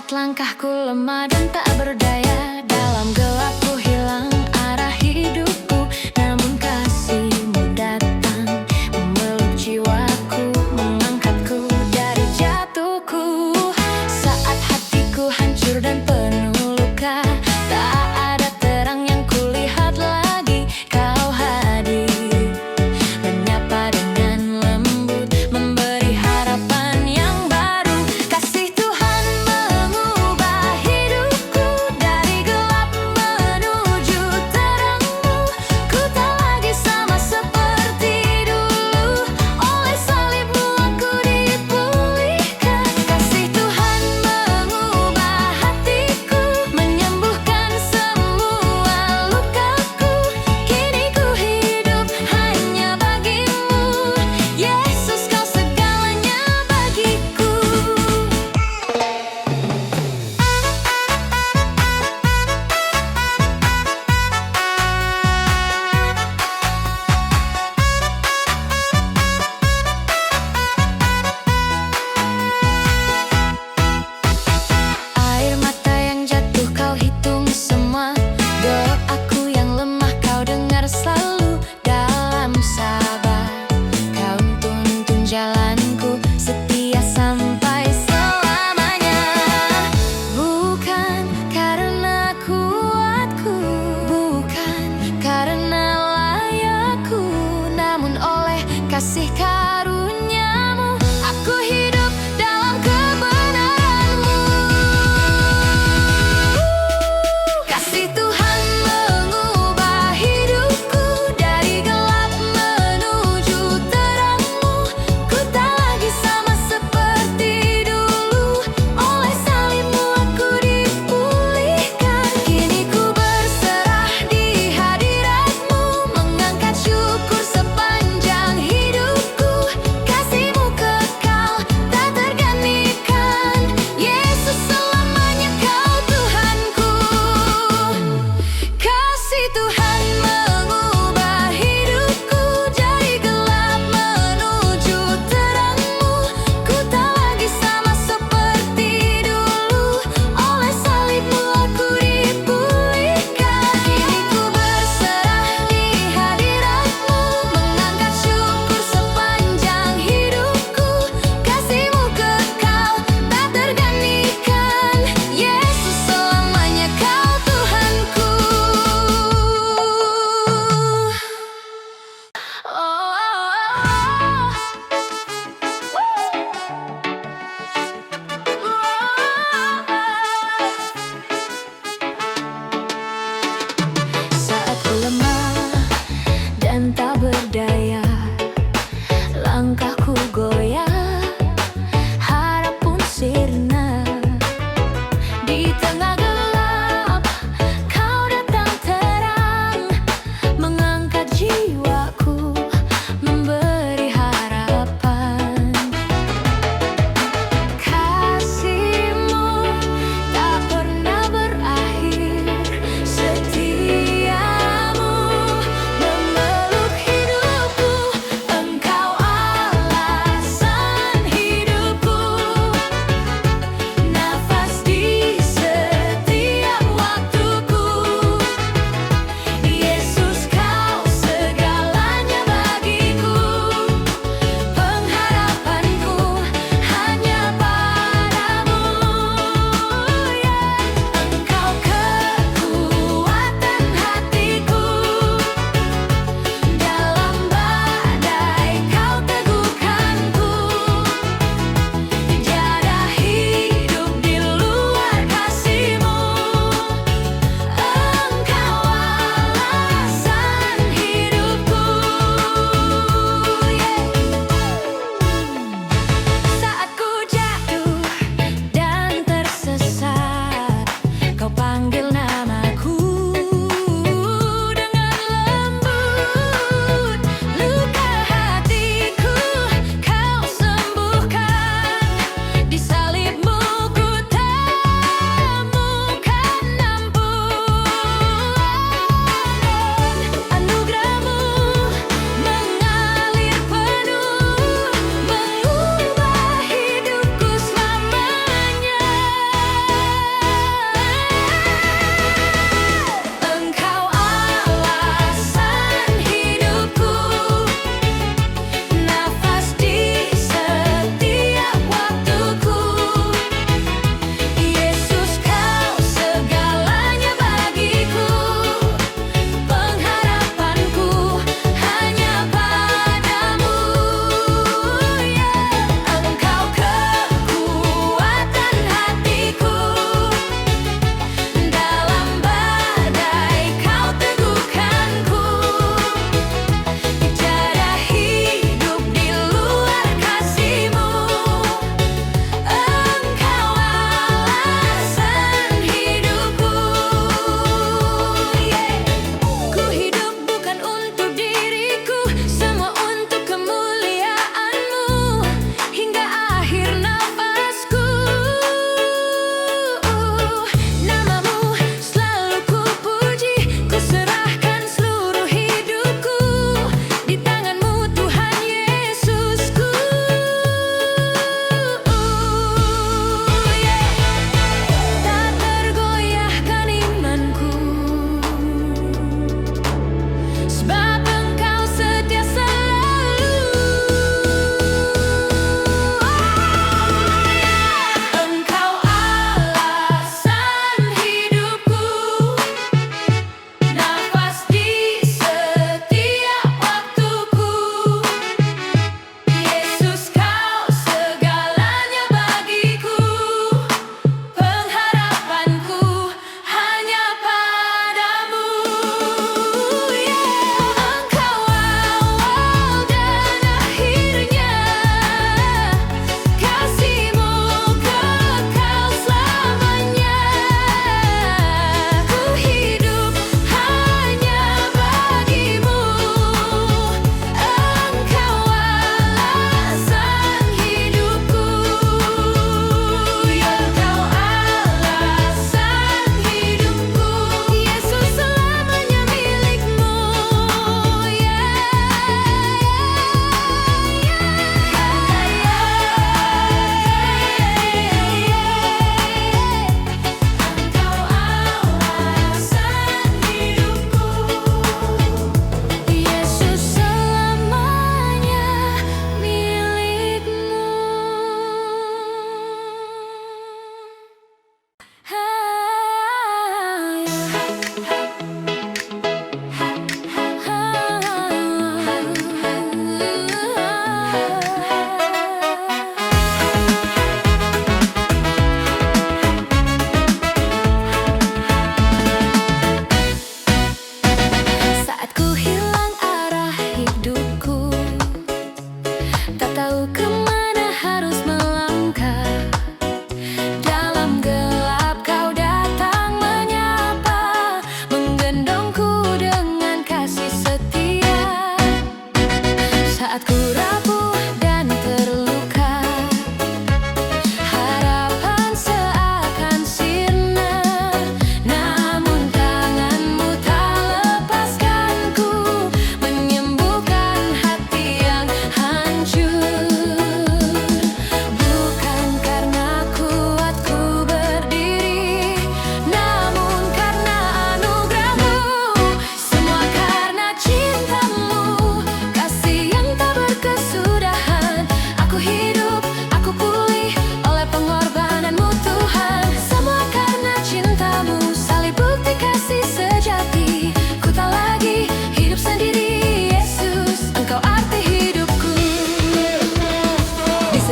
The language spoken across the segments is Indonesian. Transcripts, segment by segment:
Saat langkahku lemah dan tak berdaya, dalam gelapku hilang arah hidupku. Namun kasih-Mu datang, memeluk jiwaku, mengangkatku dari jatuhku. Saat hatiku hancur dan penuh luka, tak ada terang yang kulihat lagi. Kau hadir, menyapa dengan lembut, memberi harapan yang baru. Kasih Tuhan mengubah hidupku dari gelap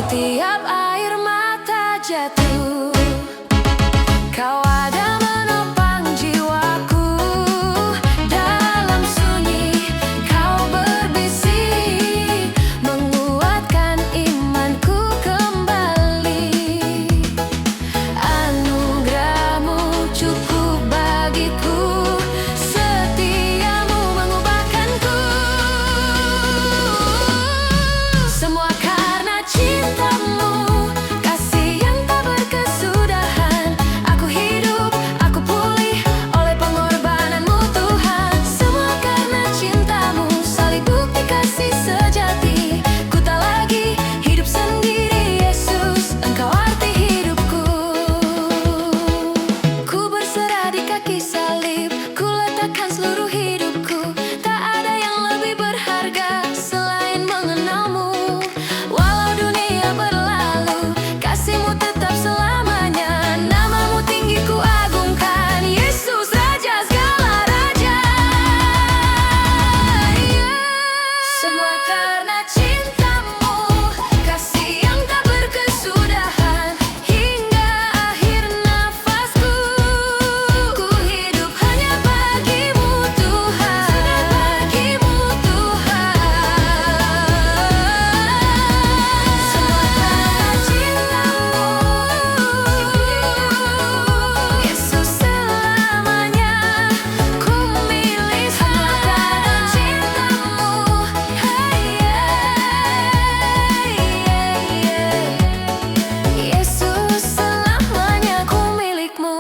Setiap air mata jatuh, Kau ada menopang jiwaku. Dalam sunyi Kau berbisik, menguatkan imanku kembali. Anugerahmu cukup bagiku, setiamu mengubahkanku. Semua karena cintamu, kasih yang tak berkesudahan. Aku hidup, aku pulih oleh pengorbananmu Tuhan. Semua karena cintamu, salib bukti kasih sejati. Ku tak lagi hidup sendiri, Yesus, Engkau arti hidupku. Ku berserah di kaki salib, ku letakkan seluruh hidupku. Tak ada yang lebih berharga selain mengenalmu. Walau dunia berlalu, kasihmu tetap selamanya. Namamu tinggi ku agungkan, Yesus Raja segala raja. Semua karena cintamu, kasih yang tak berkesudahan. Hingga akhir nafasku, ku hidup hanya bagimu Tuhan. Bagimu Tuhan. Semua karena cintamu, Yesus selamanya ku milik. Semua karena cintamu, Yesus selamanya ku milikmu.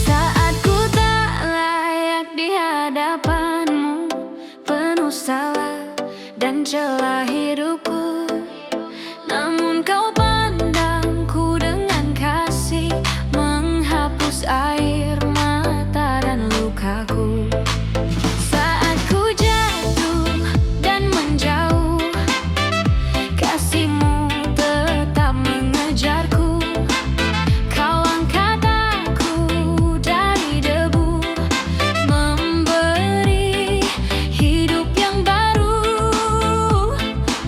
Saat ku tak layak di hadapanmu, penuh salah dan celah hidupku, namun Kau pandangku dengan kasih, menghapus air mata dan lukaku. Saat ku jatuh dan menjauh, kasih-Mu tetap mengejarku. Kau angkat aku dari debu, memberi hidup yang baru.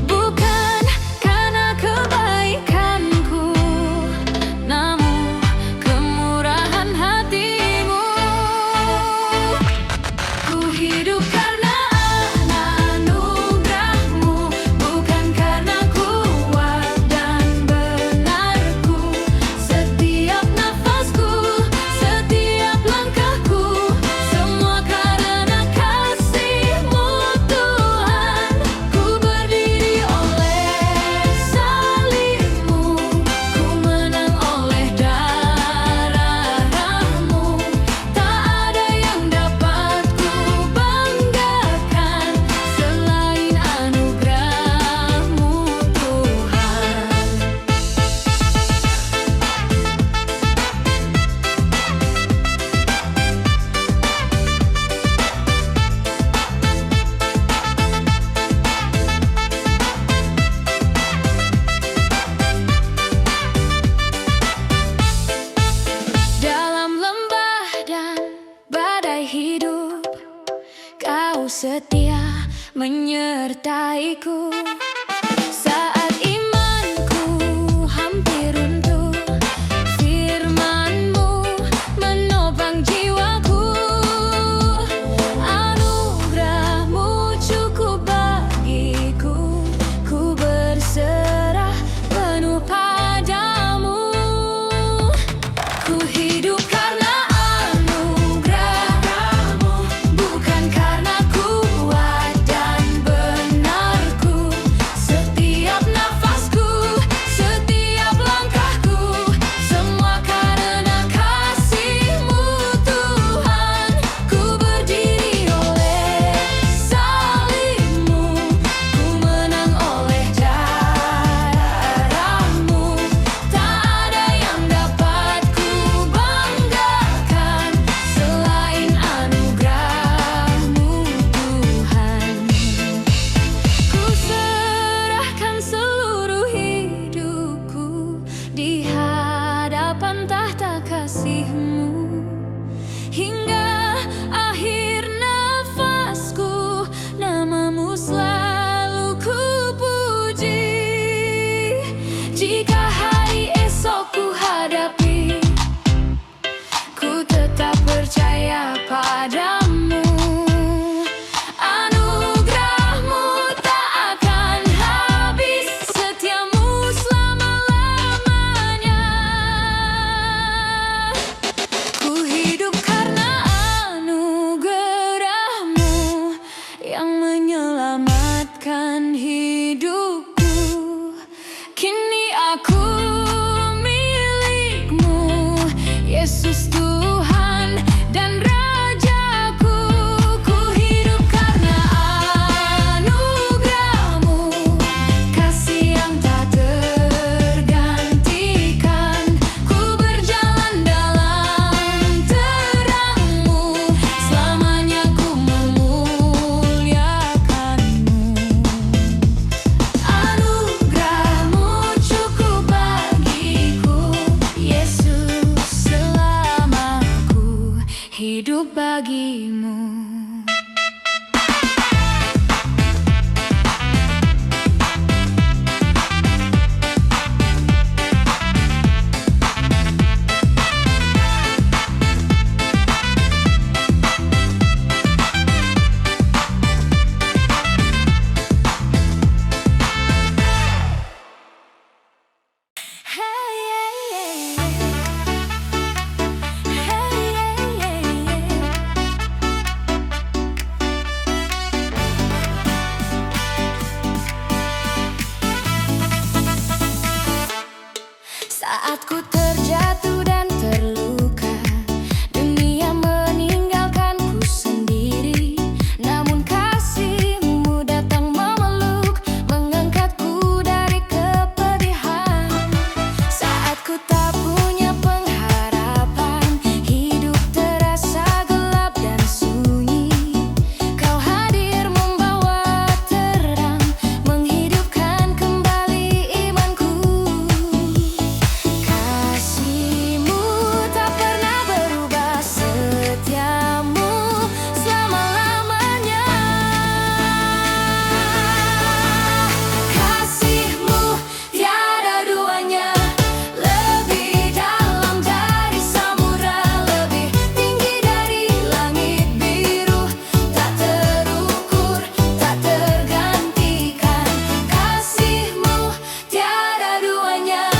Bukan karena kebaikanku, namun kemurahan hati-Mu. Ku hidup karena anugerah-Mu, bukan karena kuat dan benarku. Setiap nafasku, setiap langkahku, semua karena kasih-Mu Tuhan. Ku berdiri oleh salib-Mu, ku menang oleh darah-Mu. Tak ada yang dapat ku banggakan selain anugerah-Mu Tuhan. Dalam lembah dan badai hidup, Kau setia menyertaiku. Saat imanku hampir runtuh, firman-Mu menopang jiwaku. Anugerah-Mu cukup bagiku, ku berserah penuh padamu. Ku hidup karena anugerah-Mu, bukan karena kuat dan benarku. menyelamatkan hidupku. Kini aku milikmu, Yesus Tuhan dan Rajaku. Ku hidup karena anugerah-Mu, kasih yang tak tergantikan. Ku berjalan dalam terang-Mu, selamanya ku memuliakan-Mu. Anugerah-Mu cukup bagiku, Yesus, selama ku hidup bagimu. Saat ku terjatuh dan terluka, dunia meninggalkanku sendiri. Namun kasih-Mu datang memeluk, mengangkatku dari kepedihan. Saat ku tak punya pengharapan, hidup terasa gelap dan sunyi. Kau hadir membawa terang, menghidupkan kembali imanku. Kasih-Mu tak pernah berubah, setia-Mu selama-lamanya. Kasih-Mu tiada duanya, lebih dalam dari samudra, lebih tinggi dari langit biru, tak terukur, tak tergantikan. Kasih-Mu tiada duanya,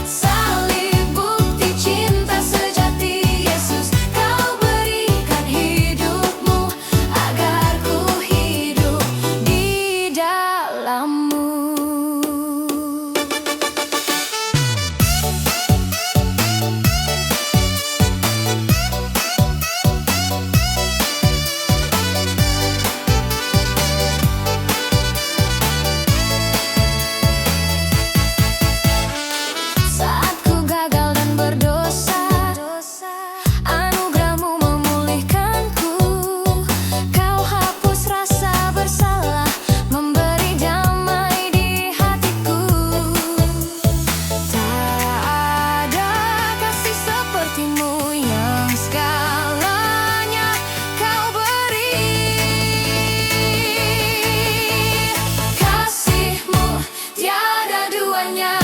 salib bukti cinta sejati. Yesus, Kau berikan hidupmu agar ku hidup di dalam-Mu. Saat ku gagal dan berdosa, anugerah-Mu memulihkanku. Kau hapus rasa bersalah, memberi damai di hatiku. Tak ada kasih seperti-Mu yang segalanya Kau beri. Kasih-Mu tiada duanya,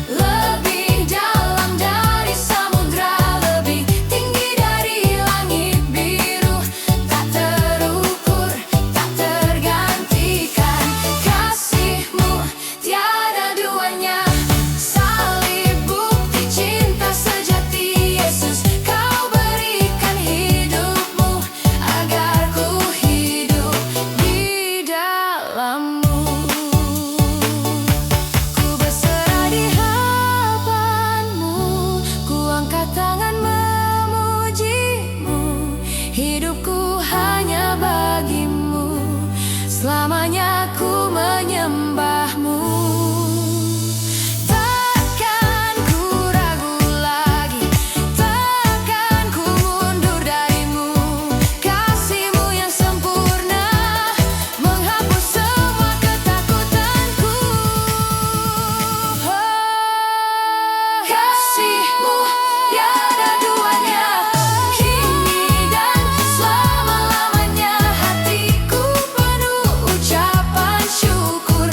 lebih dalam dari samudra, lebih tinggi dari langit biru, tak terukur, tak tergantikan. Kasih-Mu tiada duanya, salib bukti cinta sejati. Yesus, Kau berikan hidupmu agar ku hidup di dalam-Mu. Ku berserah di hadapan-Mu, ku angkat tangan memuji-Mu. Hidupku hanya bagi-Mu, selamanya ku menyembah-Mu. Takkan ku ragu lagi, takkan ku mundur dari-Mu. Kasih-Mu yang sempurna menghapus semua ketakutanku. Kasih-Mu tiada duanya, kini dan selama-lamanya. Hatiku penuh ucapan syukur.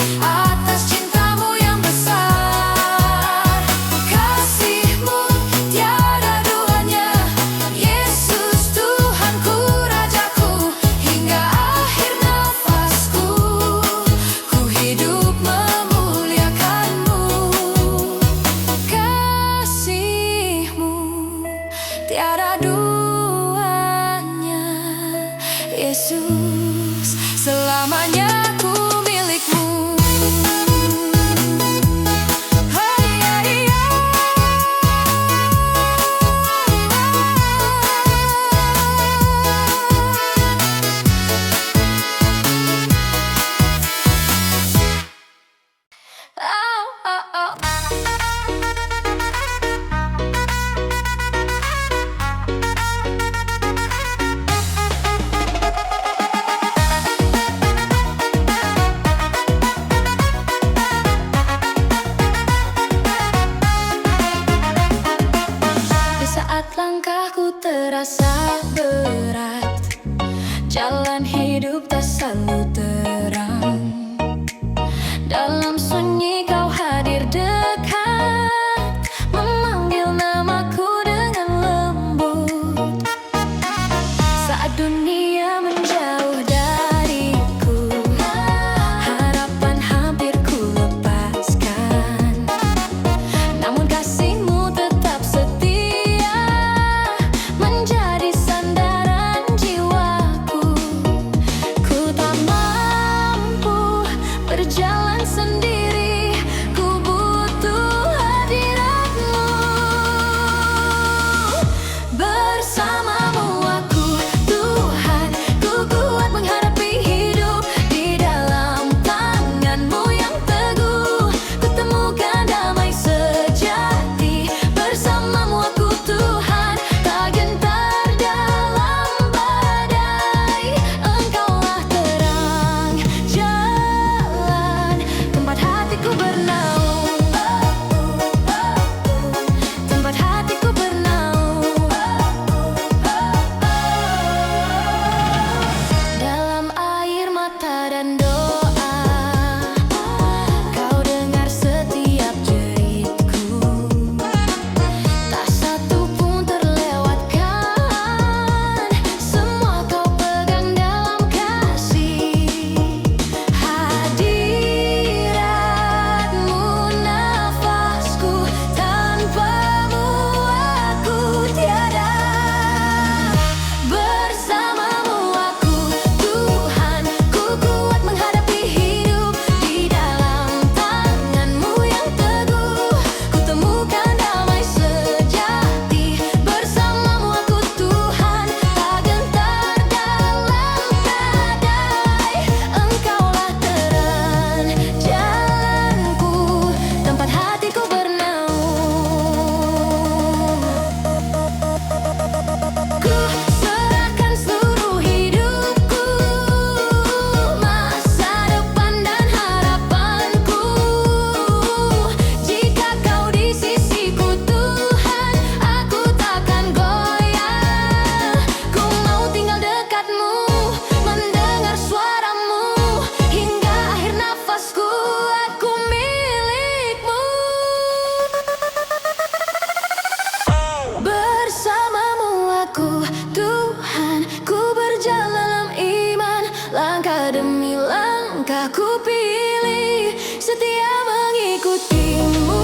langkah ku pilih, setia mengikutimu.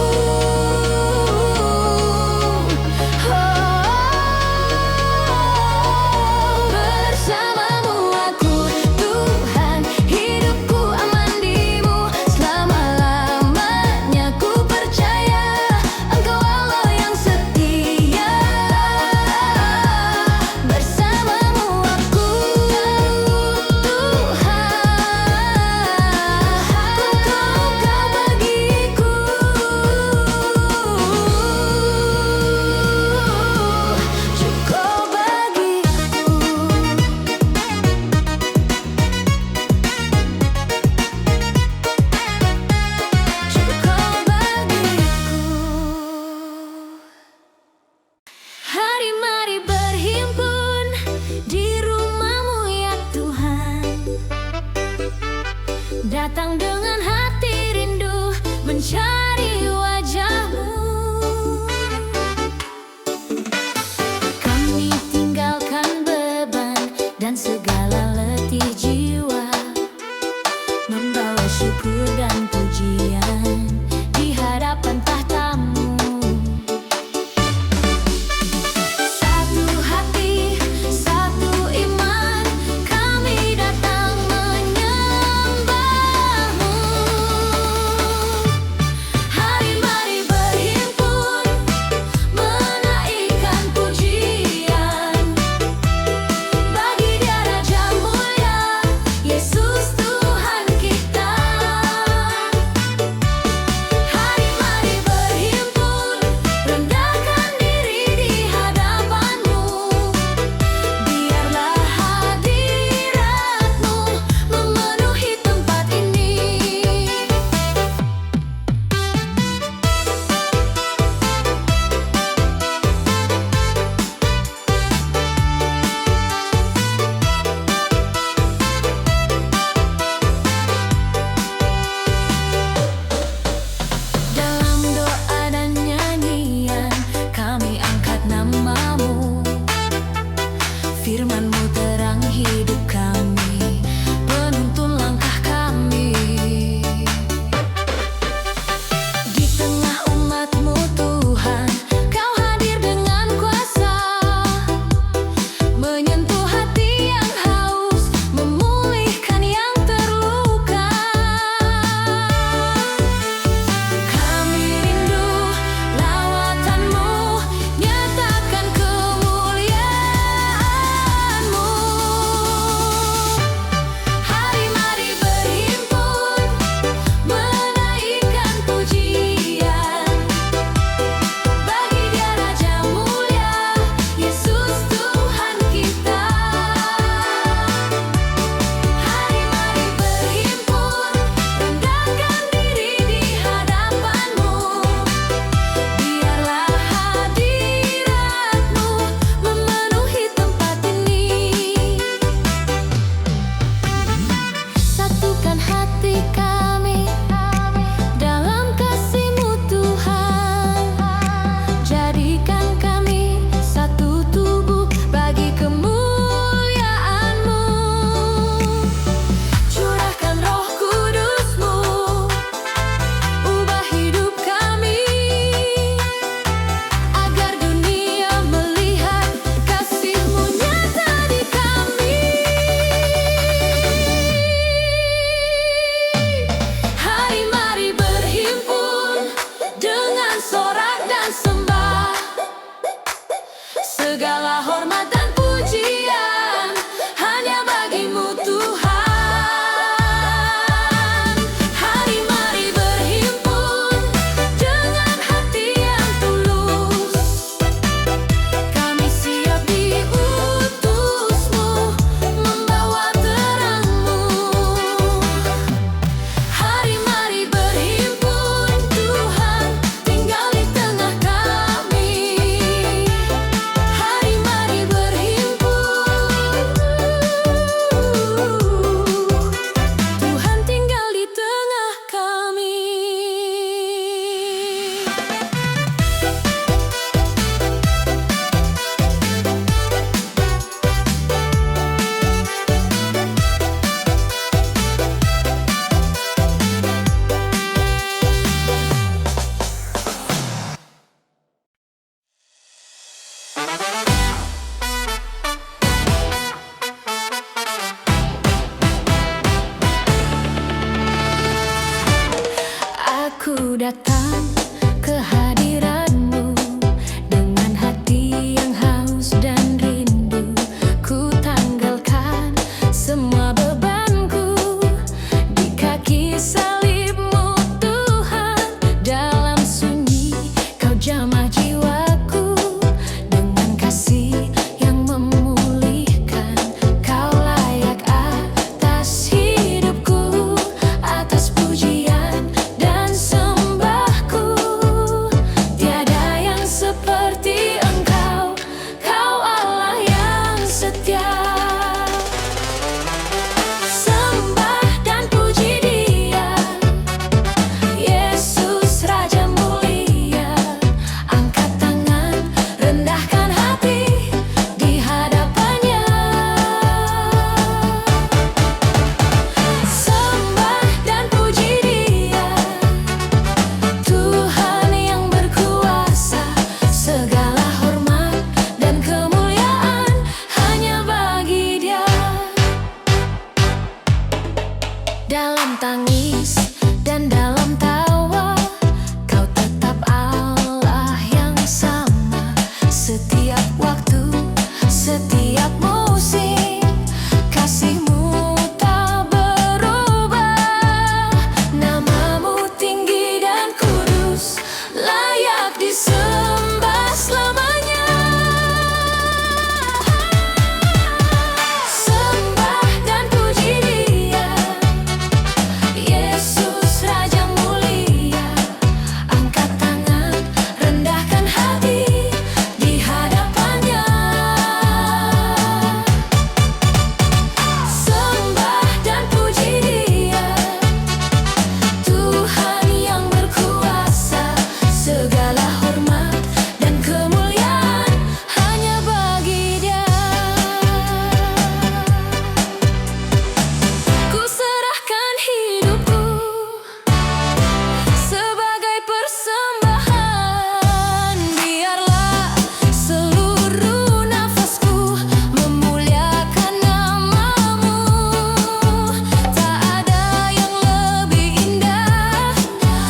Bersamamu aku Tuhan, hidupku aman di-Mu. Selama-lamanya ku percaya Engkau Allah yang setia. Bersamamu aku Hari mari berhimpun di rumah-Mu ya Tuhan. Datang dengan hati rindu mencari wajah-Mu. Kami tinggalkan beban dan segala letih jiwa, membawa syukur dan pujian di hadapan tahta-Mu. Satu hati, satu iman, kami datang menyembah-Mu. Hari mari berhimpun, menaikkan pujian bagi Dia Raja mulia, Yesus Tuhan kita. datang ke hadirat-Mu dengan hati yang haus dan rindu. Ku tanggalkan semua bebanku di kaki salib-Mu Tuhan. Dalam sunyi Kau jamah jiwaku dengan kasih yang memulihkan. Kau layak atas hidupku, atas pujian dan sembahku. Tiada yang seperti Engkau, Kau Allah yang setia. Sembah dan puji Dia, Yesus Raja mulia. Angkat tangan, rendahkan hati di hadapannya. Sembah dan puji Dia, Tuhan yang berkuasa. Segala hormat dan kemuliaan hanya bagi Dia. Dalam tangis dan dalam tawa, Kau tetap Allah yang sama. Setiap waktu, setiap musim, kasih-Mu tak berubah. Nama-Mu tinggi dan kudus, layak disembah selamanya. Sembah dan puji Dia, Yesus Raja mulia. Angkat tangan, rendahkan hati di hadapannya. Sembah dan puji Dia, Tuhan yang berkuasa. Segala hormat dan kemuliaan hanya bagi Dia. Ku serahkan hidupku sebagai persembahan. Biarlah seluruh nafasku memuliakan nama-Mu. Tak ada yang lebih indah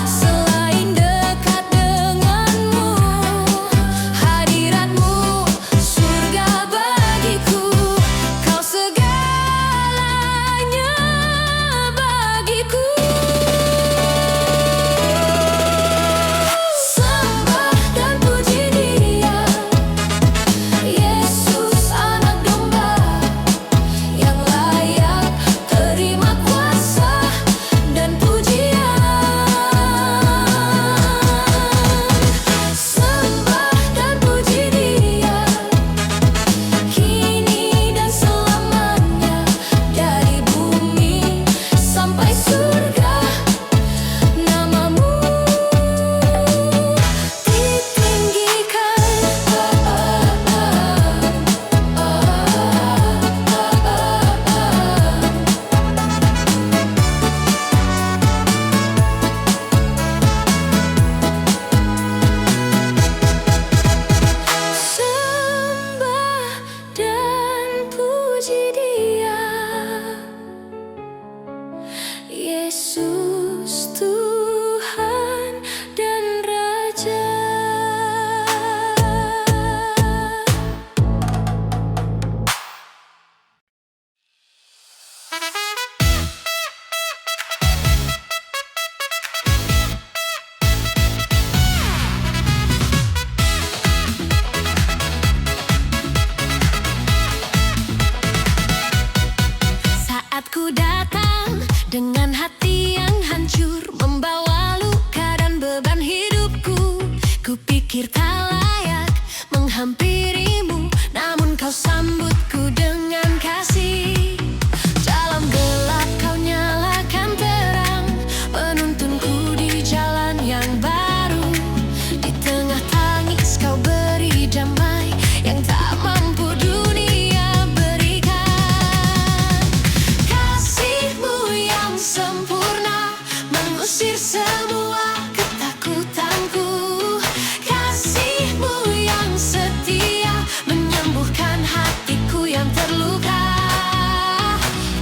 selain dekat dengan-Mu. Hadirat-Mu surga bagiku, Kau segalanya bagiku. Sembah dan puji Dia, Yesus Anak Domba yang layak terima kuasa dan pujian. Sembah dan puji Dia, kini dan selamanya. Dari bumi sampai surga, nama-Mu ditinggikan. Sembah dan puji Dia, Yesus Tuhan dan Raja. Saat ku datang dengan hati yang hancur, membawa luka dan beban hidupku. Ku pikir tak layak menghampiri-Mu, namun Kau sambutku dengan kasih. Dalam gelap Kau nyalakan terang, penuntunku di jalan yang baru. Di tengah tangis Kau beri damai yang tak mampu dunia berikan. Kasih-Mu yang sempurna mengusir semua ketakutanku. Kasih-Mu yang setia menyembuhkan hatiku yang terluka.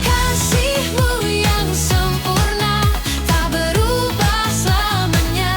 Kasih-Mu yang sempurna tak berubah selamanya.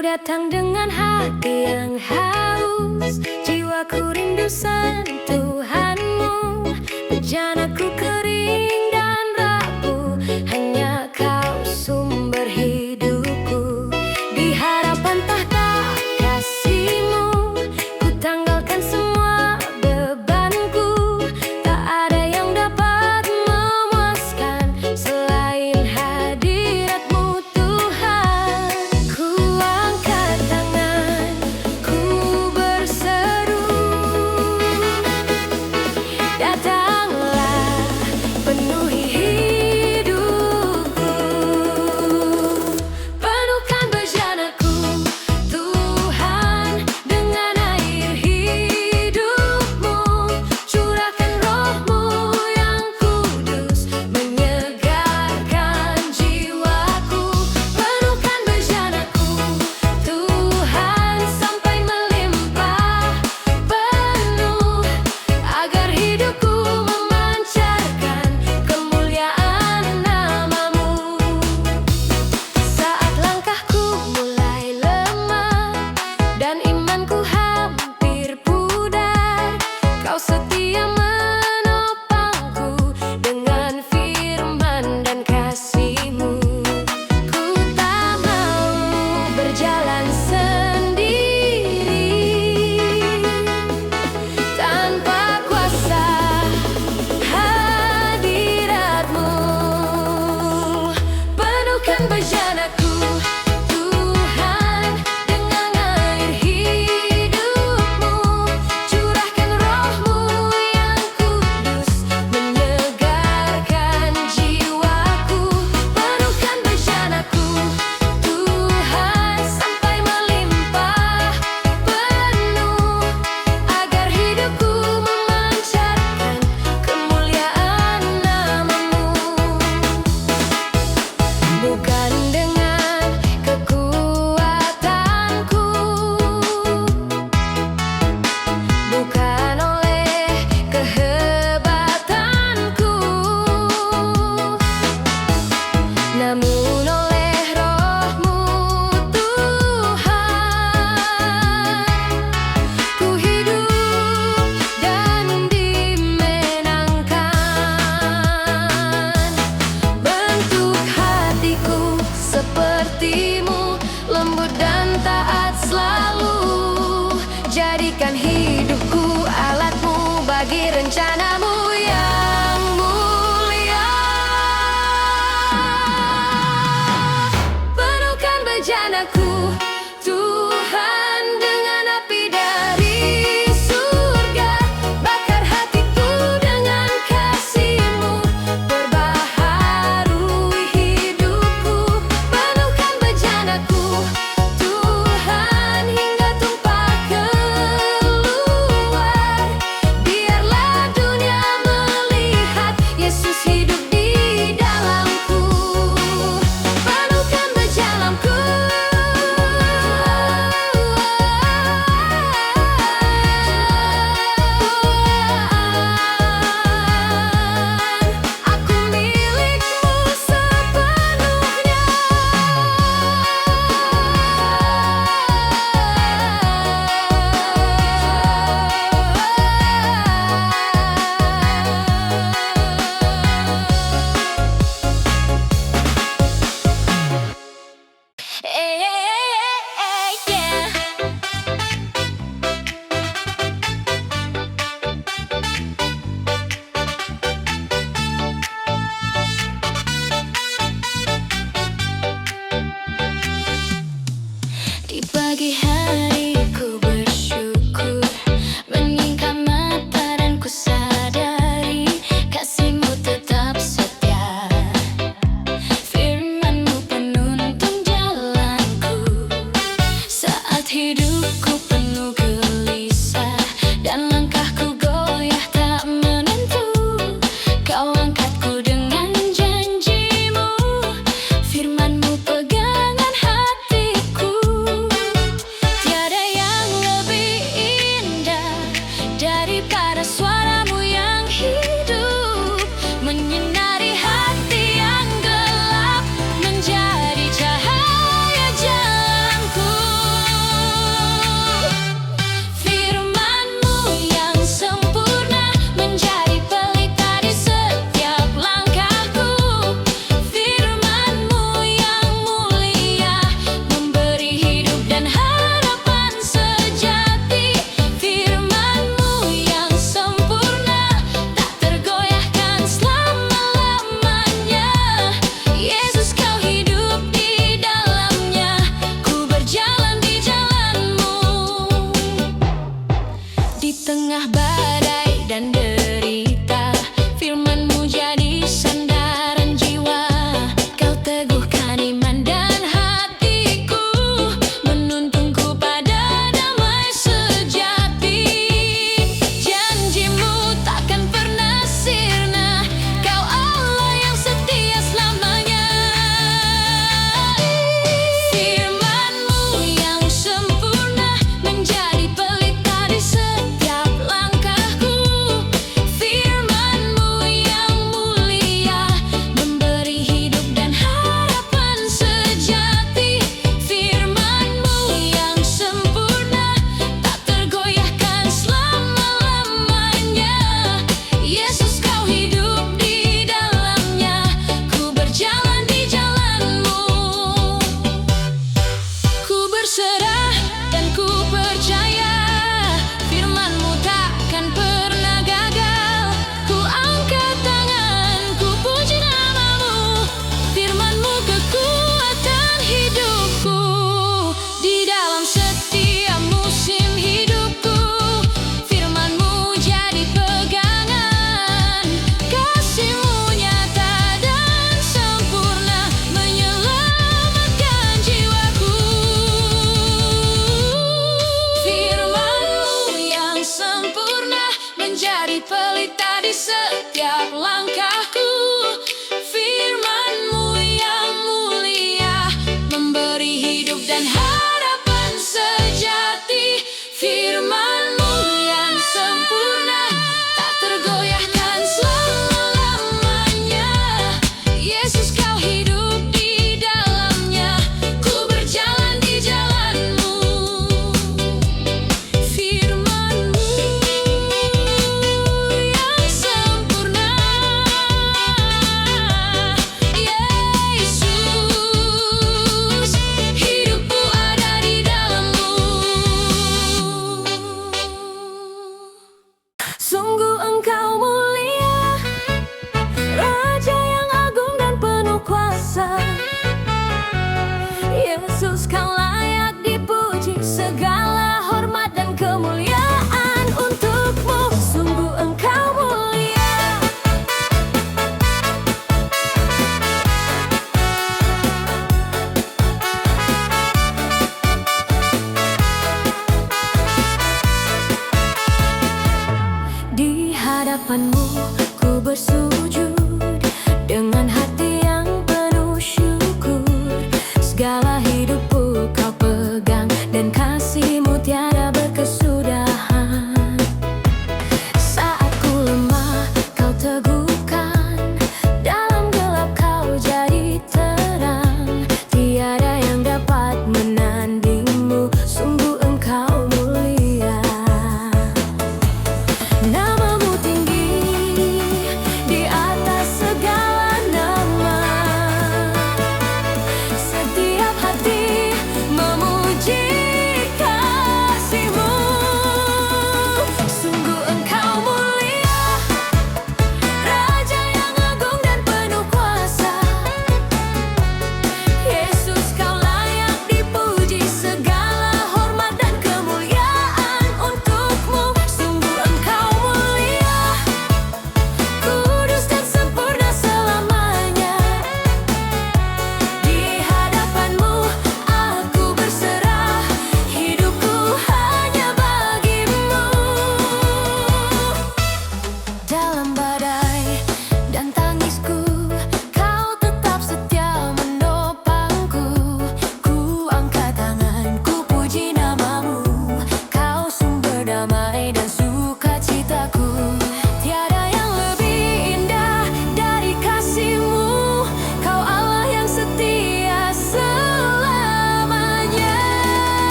Kau datang dengan hati yang haus, jiwaku rindu sentuhanmu. Bejanaku kering dan rapuh, hanya kau sumber hidupku. Di harapan tahta kasihmu, ku tanggalkan semua bebanku. Tak ada yang dapat memuaskan selain hadiratmu Tuhan. Ku angkat tangan, ku berseru, datanglah penuhi hidupku. Penuhkan bejanaku Tuhan dengan air hidupmu. Curahkan rohmu yang kudus, menyegarkan jiwaku. Penuhkan bejanaku Tuhan sampai melimpah penuh, agar hidupku memancarkan kemuliaan namamu. Saat langkahku mulai lemah dan imanku hampir pudar, kau setia menopangku dengan firman dan kasih-Mu. Ku tak mau berjalan sendiri tanpa kuasa hadirat-Mu. Penuhkan bejanaku Tuhan dengan air hidupmu. Curahkan rohmu yang kudus, menyegarkan jiwaku. Penuhkan bejanaku Tuhan sampai melimpah penuh, agar hidupku memancarkan kemuliaan namamu. Bukan dengan kekuatanku, bukan oleh kehebatanku, namun oleh Roh-Mu Tuhan. Ku hidup dan dimenangkan. Bentuk hatiku seperti-Mu, lembut dan taat selalu. Jadikan hidupku alat-Mu bagi rencana-Mu yang mulia. Penuhkan bejanaku Tuhan dengan api dari surga. Bakar hatiku dengan kasih-Mu, perbaharui hidupku. Penuhkan bejanaku Tuhan hingga tumpah keluar. Biarlah dunia Kaulah